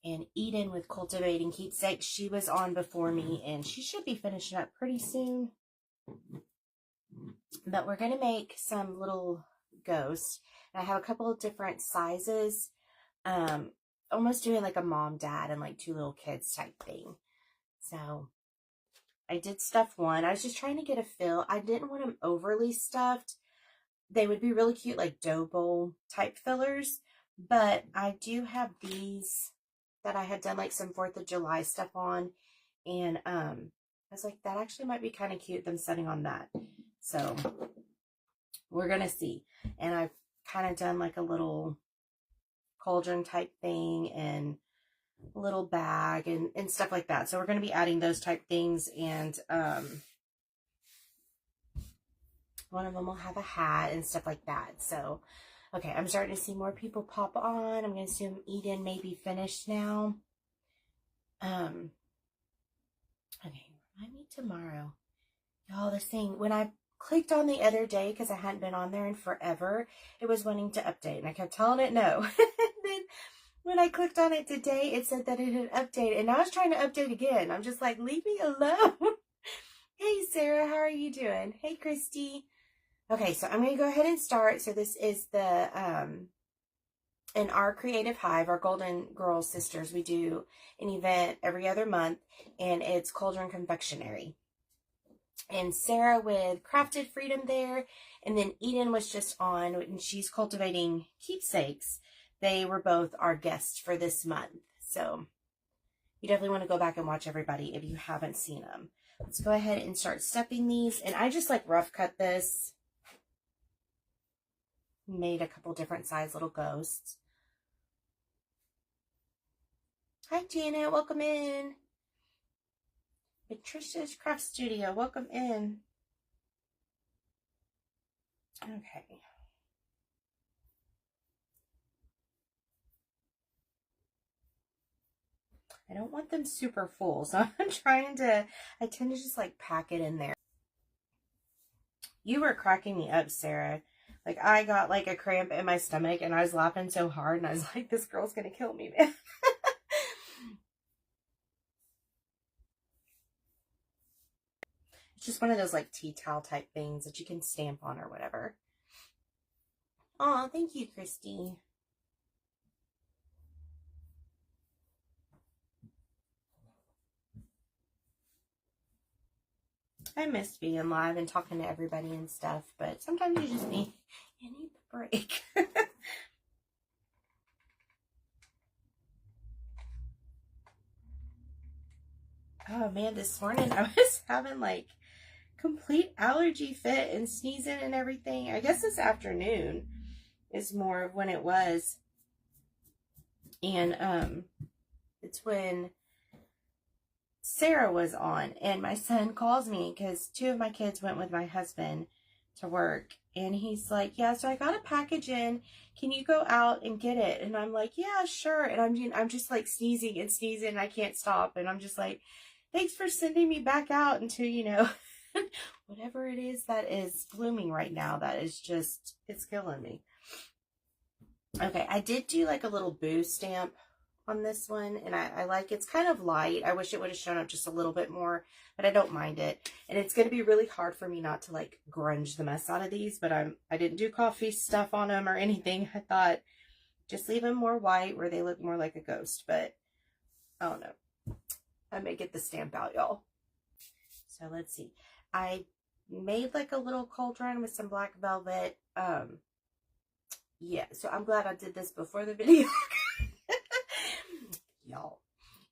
And Eden with Cultivating Keepsakes, she was on before me, and she should be finishing up pretty soon. But we're going to make some little ghosts. And I have a couple of different sizes. Almost doing like a mom, dad, and like 2 little kids type thing. So I did stuff one. I was just trying to get a feel. I didn't want them overly stuffed. They would be really cute, like dough bowl type fillers. But I do have these that I had done like some 4th of July stuff on. And I was like, that actually might be kind of cute, them setting on that. So we're going to see. And I've kind of done like a little cauldron type thing and a little bag and stuff like that. So we're going to be adding those type things. And one of them will have a hat and stuff like that. So, okay, I'm starting to see more people pop on. I'm going to assume Eden may be finished now. Okay, remind me tomorrow. Y'all, this thing, when I clicked on the other day, because I hadn't been on there in forever, it was wanting to update. And I kept telling it no. Then when I clicked on it today, it said that it had updated. And I was trying to update again. I'm just like, leave me alone. Hey, Sarah, how are you doing? Hey, Christy. Okay, so I'm going to go ahead and start. So this is the, in our Creative Hive, our Golden Girls Sisters, we do an event every other month, and it's Cauldron Confectionery. And Sarah with Crafted Freedom there, and then Eden was just on, and she's Cultivating Keepsakes. They were both our guests for this month. So you definitely want to go back and watch everybody if you haven't seen them. Let's go ahead and start stepping these. And I just like rough cut this. Made a couple different size little ghosts. Hi, Janet. Welcome in. Patricia's Craft Studio. Welcome in. Okay. I don't want them super full, so I'm trying to, I tend to just like pack it in there. You were cracking me up, Sarah. Like, I got like a cramp in my stomach and I was laughing so hard and I was like, this girl's gonna kill me, man. It's just one of those like tea towel type things that you can stamp on or whatever. Oh, thank you, Christy. I missed being live and talking to everybody and stuff, but sometimes you just need the break. Oh man, this morning I was having like complete allergy fit and sneezing and everything. I guess this afternoon is more of when it was. And it's when Sarah was on, and my son calls me because 2 of my kids went with my husband to work, and he's like, yeah, so I got a package in, can you go out and get it? And I'm like, yeah, sure. And I'm just like sneezing and sneezing and I can't stop, and I'm just like, thanks for sending me back out into, you know, whatever it is that is blooming right now. That is just, it's killing me. Okay, I did do like a little boo stamp on this one, and I like, it's kind of light. I wish it would have shown up just a little bit more, but I don't mind it. And it's going to be really hard for me not to like grunge the mess out of these, but I didn't do coffee stuff on them or anything. I thought just leave them more white where they look more like a ghost, but I don't know. I may get the stamp out, y'all. So let's see. I made like a little cauldron with some black velvet. Yeah, so I'm glad I did this before the video. Y'all,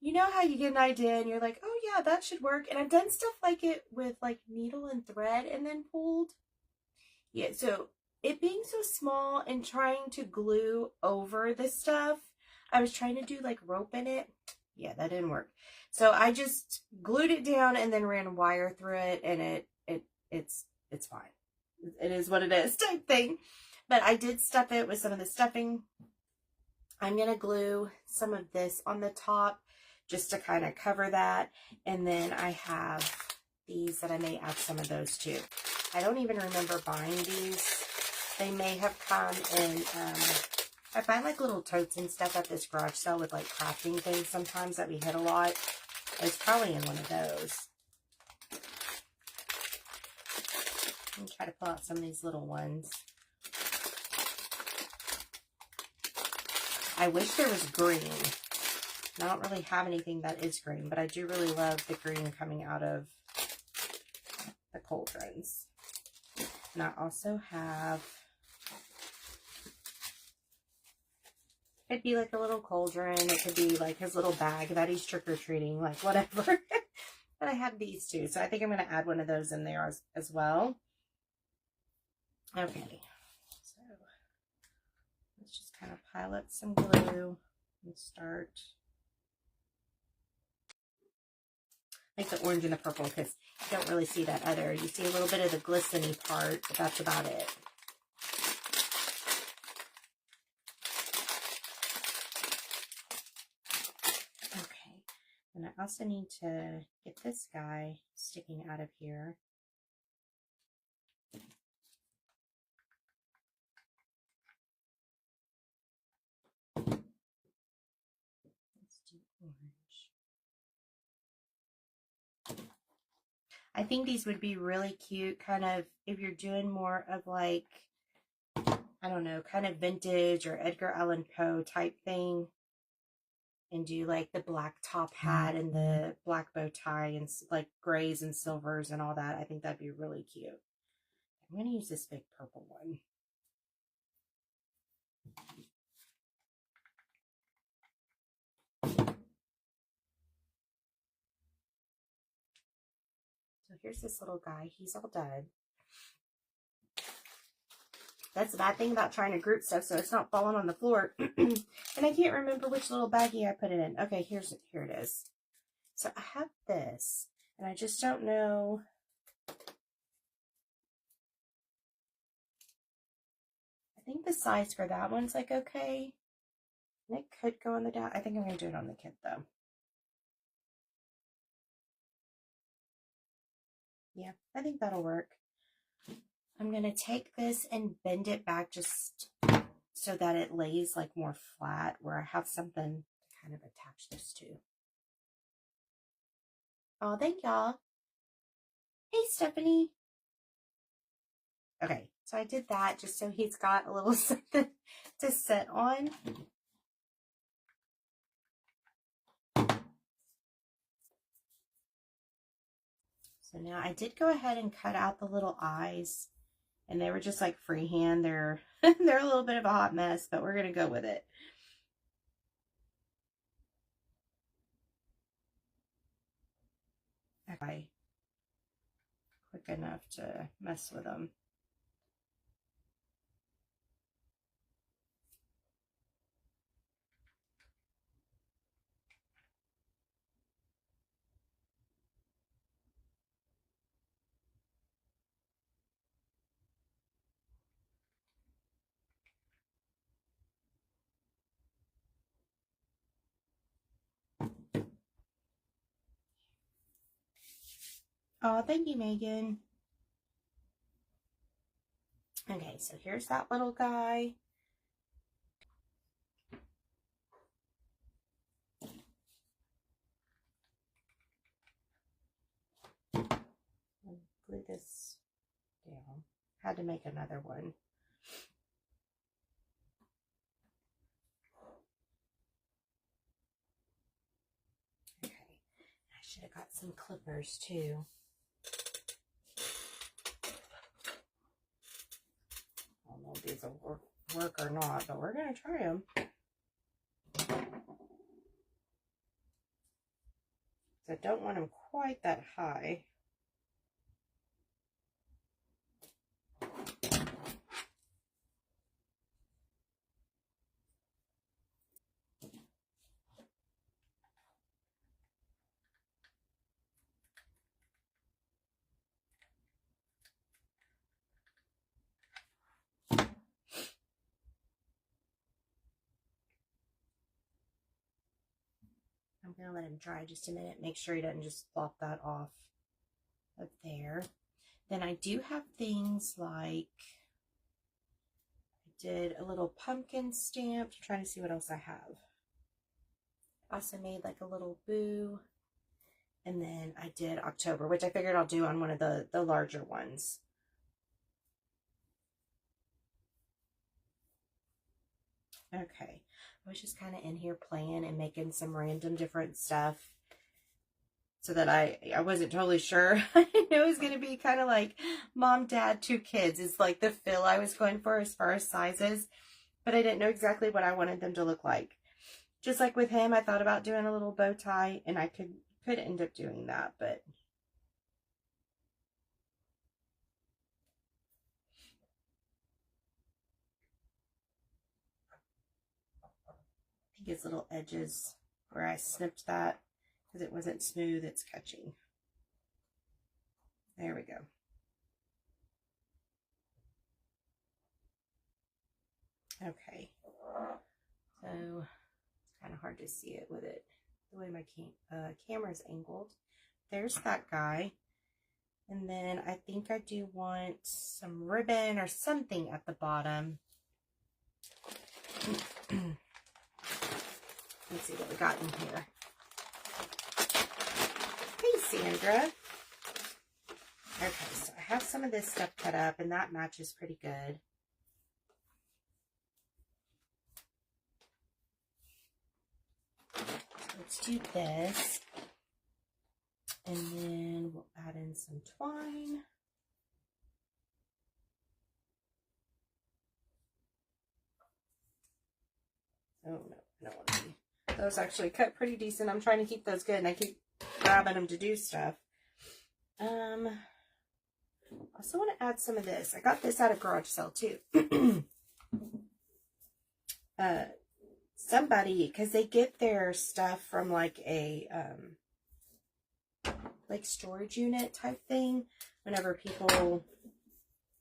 you know how you get an idea and you're like, oh yeah, that should work. And I've done stuff like it with like needle and thread and then pulled. Yeah, so it being so small and trying to glue over this stuff, I was trying to do like rope in it. Yeah, that didn't work. So I just glued it down and then ran wire through it, and it's fine. It is what it is type thing. But I did stuff it with some of the stuffing. I'm going to glue some of this on the top just to kind of cover that. And then I have these that I may add some of those too. I don't even remember buying these. They may have come in I find like little totes and stuff at this garage sale with like crafting things sometimes that we hit a lot. It's probably in one of those. I'm try to pull out some of these little ones. I wish there was green. I don't really have anything that is green, but I do really love the green coming out of the cauldrons. And I also have, it could be like a little cauldron. It could be like his little bag that he's trick-or-treating, like whatever. But I have these two, so I think I'm going to add one of those in there as well. Okay, so let's just kind of pile up some glue and start. Like the orange and the purple, because you don't really see that other. You see a little bit of the glistening part, but that's about it. Okay, and I also need to get this guy sticking out of here. Let's do orange. I think these would be really cute, kind of, if you're doing more of like, I don't know, kind of vintage or Edgar Allan Poe type thing. And do like the black top hat and the black bow tie and like grays and silvers and all that. I think that'd be really cute. I'm going to use this big purple one. So here's this little guy. He's all done. That's the bad thing about trying to group stuff, so it's not falling on the floor. And I can't remember which little baggie I put it in. Okay, here it is. So I have this, and I just don't know. I think the size for that one's like okay. And it could go on the down. I think I'm going to do it on the kit though. Yeah, I think that'll work. I'm going to take this and bend it back just so that it lays like more flat, where I have something to kind of attach this to. Oh, thank y'all. Hey, Stephanie. Okay, so I did that just so he's got a little something to sit on. So now I did go ahead and cut out the little eyes, and they were just like freehand. They're they're a little bit of a hot mess, but we're gonna go with it. Okay, quick enough to mess with them. Oh, thank you, Megan. Okay, so here's that little guy. Glue this down. Had to make another one. Okay, I should have got some clippers too. I don't know if these will work or not, but we're gonna try them. I don't want them quite that high. I'm gonna let him dry just a minute, make sure he doesn't just flop that off of there. Then I do have things like, I did a little pumpkin stamp. I'm trying to see what else I have. Also made like a little boo. And then I did October, which I figured I'll do on one of the larger ones. Okay. I was just kind of in here playing and making some random different stuff so that I wasn't totally sure. I knew it was going to be kind of like mom, dad, 2 kids is like the feel I was going for as far as sizes, but I didn't know exactly what I wanted them to look like. Just like with him, I thought about doing a little bow tie, and I could end up doing that, but I think his little edges where I snipped that because it wasn't smooth, it's catching. There we go. Okay, so it's kind of hard to see it with it the way my camera's angled. There's that guy. And then I think I do want some ribbon or something at the bottom. Let's see what we got in here. Hey, Sandra. Okay, so I have some of this stuff cut up, and that matches pretty good. So let's do this. And then we'll add in some twine. Oh, no, I don't want to be. Those actually cut pretty decent. I'm trying to keep those good, and I keep grabbing them to do stuff. I also want to add some of this. I got this at a garage sale, too. Somebody, because they get their stuff from like a, like storage unit type thing whenever people,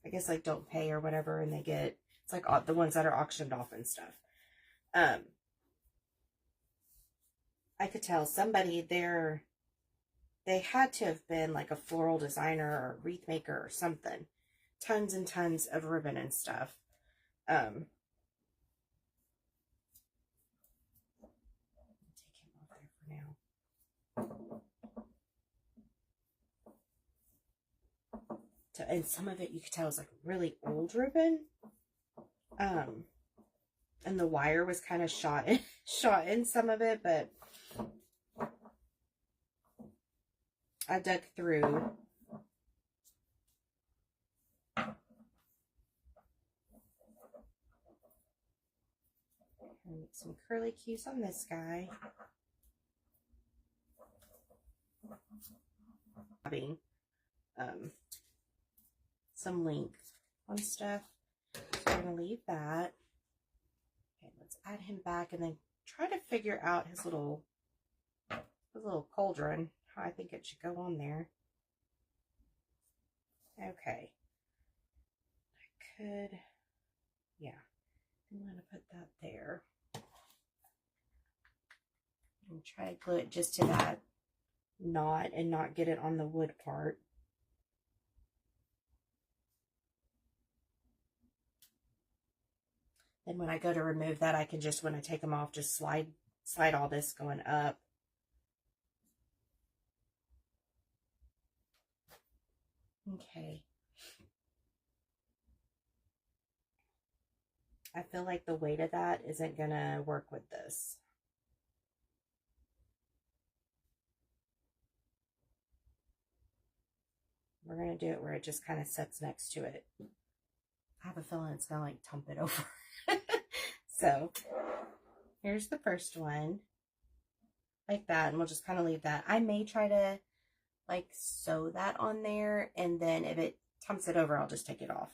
I guess, like don't pay or whatever, and they get, it's like the ones that are auctioned off and stuff. I could tell somebody there, they had to have been like a floral designer or wreath maker or something. Tons and tons of ribbon and stuff. Take him off there for now. And some of it you could tell is like really old ribbon. And the wire was kind of shot in some of it, but I dug through. Make some curly cues on this guy. Having some length on stuff. So I'm gonna leave that. Okay, let's add him back and then try to figure out his little cauldron, how I think it should go on there. Okay. I could, yeah, I'm gonna put that there. And try to glue it just to that knot and not get it on the wood part. Then when I go to remove that, I can just, when I take them off, just slide all this going up. Okay. I feel like the weight of that isn't gonna work with this. We're gonna do it where it just kind of sits next to it. I have a feeling it's gonna like tump it over. So here's the first one, like that, and we'll just kind of leave that. I may try to like sew that on there, and then if it tumps it over, I'll just take it off.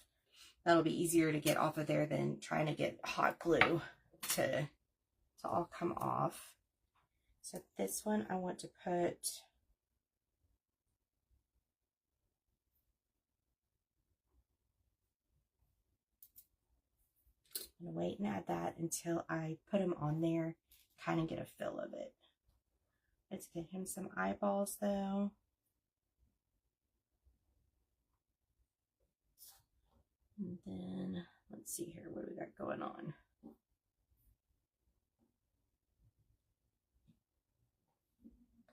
That'll be easier to get off of there than trying to get hot glue to all come off. So this one I want to put, I'm gonna wait and add that until I put him on there, kind of get a feel of it. Let's get him some eyeballs though. And then Let's see here. What do we got going on?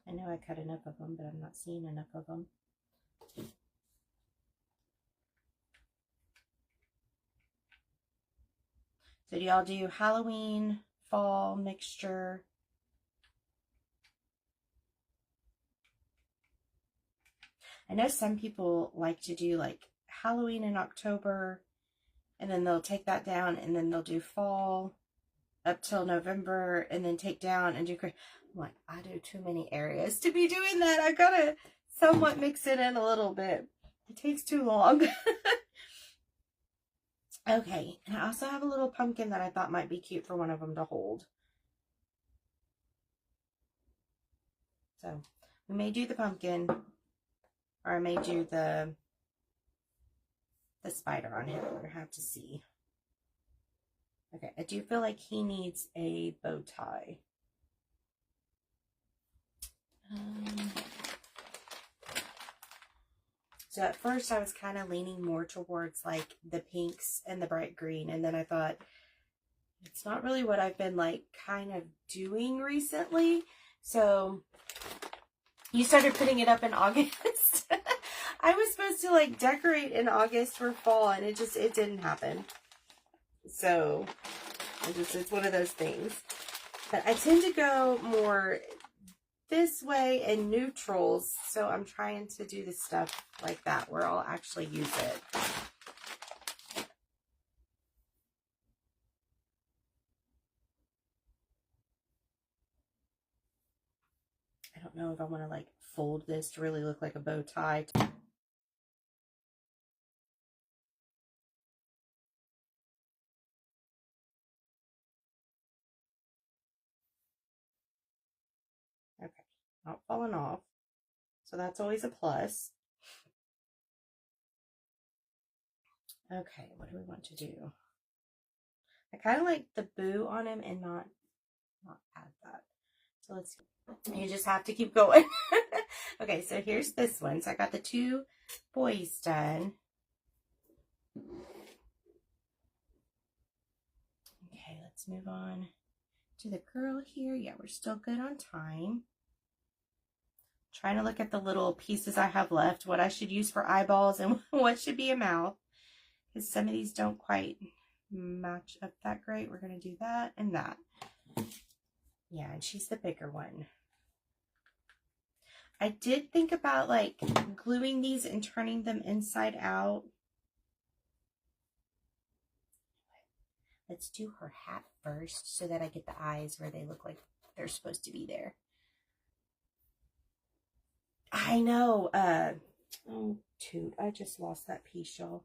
I know I cut enough of them, but I'm not seeing enough of them. So do y'all do Halloween, fall mixture? I know some people like to do like Halloween in October, and then they'll take that down, and then they'll do fall up till November, and then take down and do. I'm like, I do too many areas to be doing that. I gotta somewhat mix it in a little bit. It takes too long. Okay, and I also have a little pumpkin that I thought might be cute for one of them to hold. So we may do the pumpkin, or I may do the spider on him. We're gonna have to see. Okay, I do feel like he needs a bow tie. So at first I was kind of leaning more towards like the pinks and the bright green, and then I thought it's not really what I've been like kind of doing recently. So you started putting it up in August. I was supposed to like decorate in August for fall, and it didn't happen. So it's one of those things. But I tend to go more this way in neutrals, so I'm trying to do the stuff like that where I'll actually use it. I don't know if I want to like fold this to really look like a bow tie. Okay, not falling off, so that's always a plus. Okay, what do we want to do? I kind of like the boo on him and not add that. So let's, you just have to keep going. Okay, so here's this one. So I got the 2 boys done. Okay, let's move on to the girl here. Yeah, we're still good on time. Trying to look at the little pieces I have left, what I should use for eyeballs and what should be a mouth, because some of these don't quite match up that great. We're going to do that and that. Yeah, and she's the bigger one. I did think about like gluing these and turning them inside out. Let's do her hat first so that I get the eyes where they look like they're supposed to be there. I know. Oh, toot. I just lost that piece, y'all.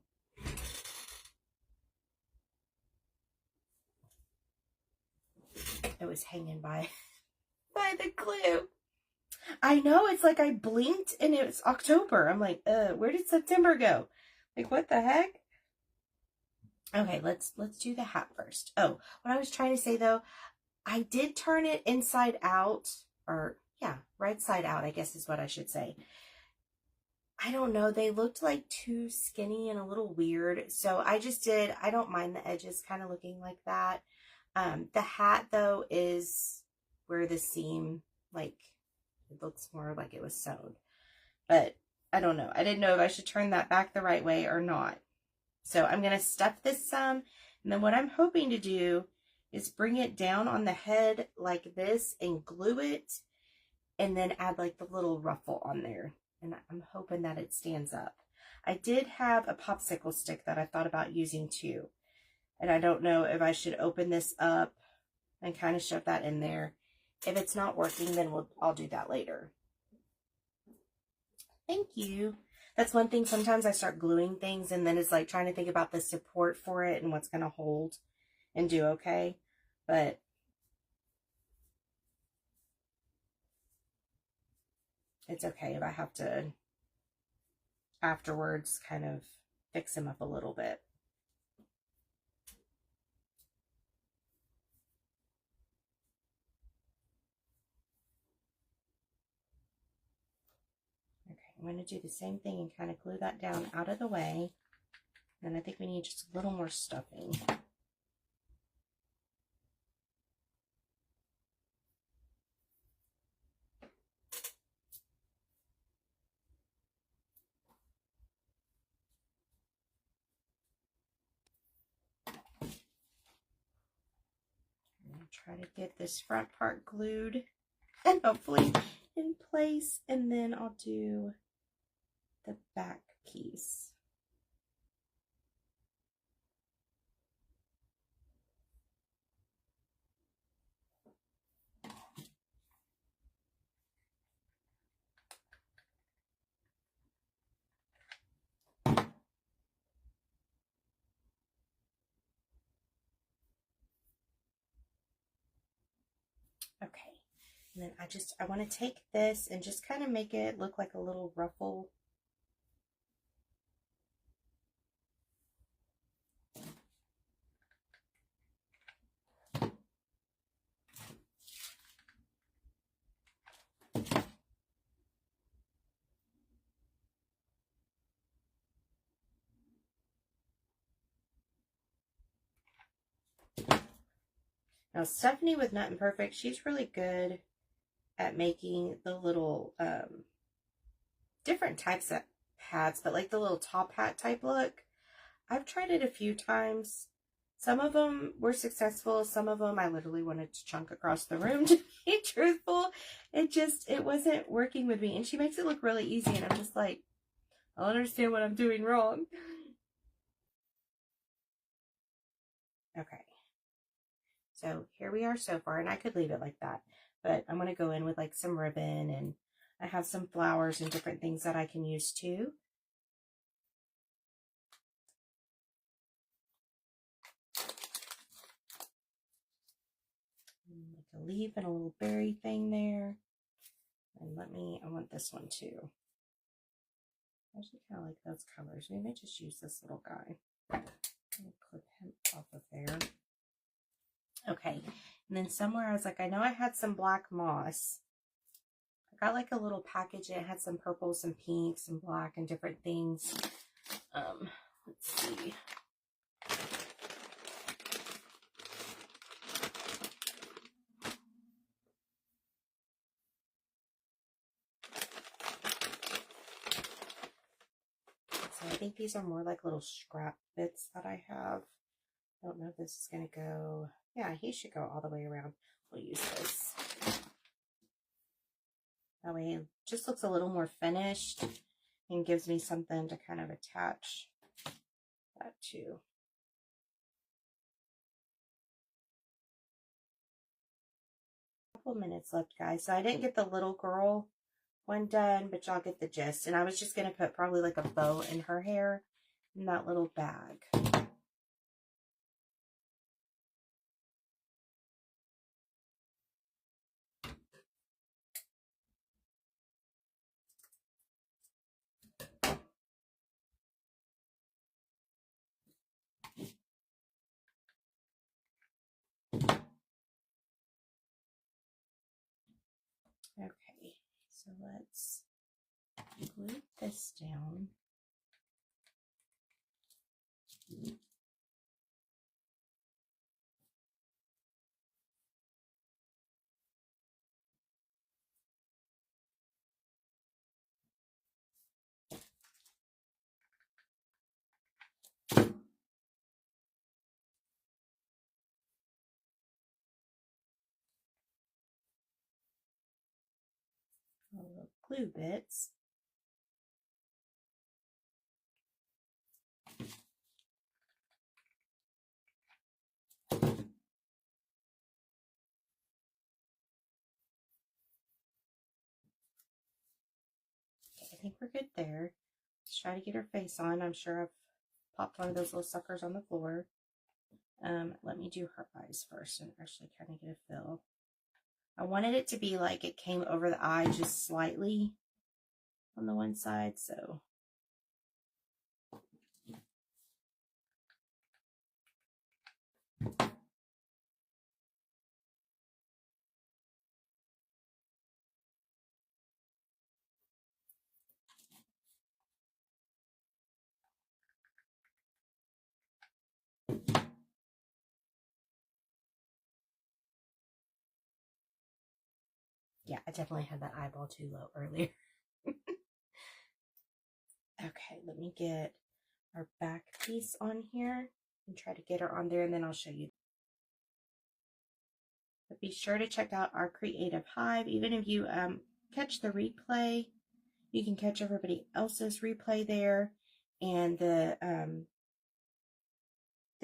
It was hanging by the glue. I know. It's like I blinked and it's October. I'm like, where did September go? Like, what the heck? Okay, let's do the hat first. Oh, what I was trying to say though, I did turn it inside out, or yeah, right side out, I guess is what I should say. I don't know, they looked like too skinny and a little weird, so I don't mind the edges kind of looking like that. The hat though is where the seam, like, it looks more like it was sewn, but I don't know. I didn't know if I should turn that back the right way or not. So I'm going to stuff this some, and then what I'm hoping to do is bring it down on the head like this and glue it, and then add like the little ruffle on there. And I'm hoping that it stands up. I did have a popsicle stick that I thought about using too. And I don't know if I should open this up and kind of shove that in there. If it's not working, then I'll do that later. Thank you. That's one thing. Sometimes I start gluing things and then it's like trying to think about the support for it and what's going to hold and do okay. But it's okay if I have to afterwards kind of fix them up a little bit. Okay, I'm going to do the same thing and kind of glue that down out of the way. And I think we need just a little more stuffing. Try to get this front part glued and hopefully in place, and then I'll do the back piece. Okay, and then I want to take this and just kind of make it look like a little ruffle. Now, Stephanie with Nut and Perfect, she's really good at making the little different types of hats, but like the little top hat type look. I've tried it a few times. Some of them were successful. Some of them I literally wanted to chunk across the room, to be truthful. It wasn't working with me. And she makes it look really easy. And I'm just like, I don't understand what I'm doing wrong. Okay. So here we are so far. And I could leave it like that. But I'm going to go in with like some ribbon. And I have some flowers and different things that I can use too. Like a leaf and a little berry thing there. And I want this one too. I actually kind of like those colors. We may just use this little guy. I'm going to clip him off of there. Okay, and then somewhere I was like, I know I had some black moss. I got like a little package. It had some purple, some pink, some black, and different things. Let's see. So I think these are more like little scrap bits that I have. I don't know if this is going to go. Yeah, he should go all the way around. We'll use this. That way it just looks a little more finished and gives me something to kind of attach that to. Couple minutes left, guys. So I didn't get the little girl one done, but y'all get the gist. And I was just going to put probably like a bow in her hair in that little bag. Okay, so let's glue this down. Little glue bits. I think we're good there. Let's try to get her face on. I'm sure I've popped one of those little suckers on the floor. Let me do her eyes first and actually kind of get a feel. I wanted it to be like it came over the eye just slightly on the one side, so. Yeah, I definitely had that eyeball too low earlier. Okay, let me get our back piece on here and try to get her on there, and then I'll show you. But be sure to check out our Creative Hive. Even if you catch the replay, you can catch everybody else's replay there, and the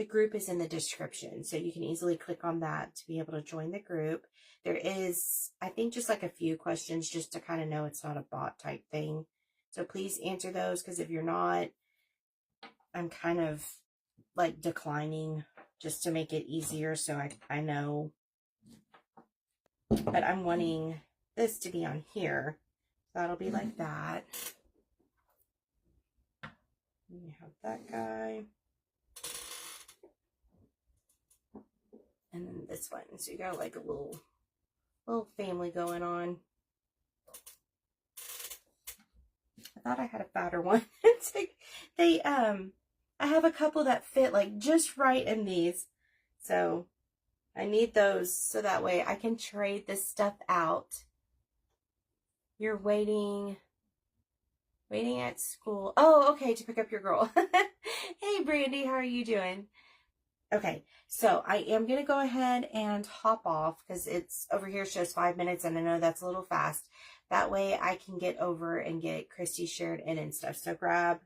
group is in the description, so you can easily click on that to be able to join the group. There is, I think, just like a few questions just to kind of know it's not a bot type thing. So please answer those, because if you're not, I'm kind of like declining just to make it easier, so I know. But I'm wanting this to be on here. So that'll be like that. And you have that guy. And then this one. So you got like a little family going on. I thought I had a fatter one. It's like I have a couple that fit like just right in these. So I need those so that way I can trade this stuff out. You're waiting at school. Oh, okay, to pick up your girl. Hey, Brandy, how are you doing? Okay, so I am going to go ahead and hop off because it's over here shows 5 minutes, and I know that's a little fast. That way I can get over and get Christy shared in and stuff. So grab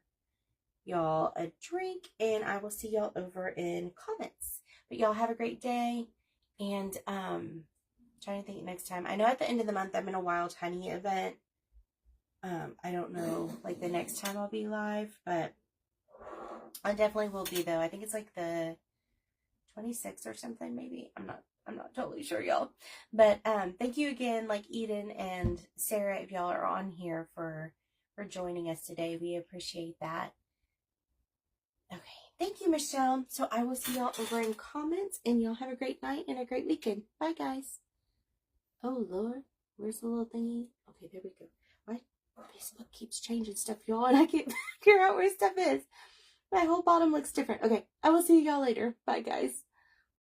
y'all a drink, and I will see y'all over in comments. But y'all have a great day, and trying to think next time. I know at the end of the month I'm in a Wild Honey event. I don't know like the next time I'll be live, but I definitely will be though. I think it's like the 26th or something, maybe. I'm not totally sure, y'all. But thank you again, like Eden and Sarah, if y'all are on here for joining us today. We appreciate that. Okay, thank you, Michelle. So I will see y'all over in comments, and y'all have a great night and a great weekend. Bye, guys. Oh Lord, where's the little thingy? Okay, there we go. Why Facebook keeps changing stuff, y'all, and I can't figure out where stuff is. My whole bottom looks different. Okay, I will see y'all later. Bye, guys.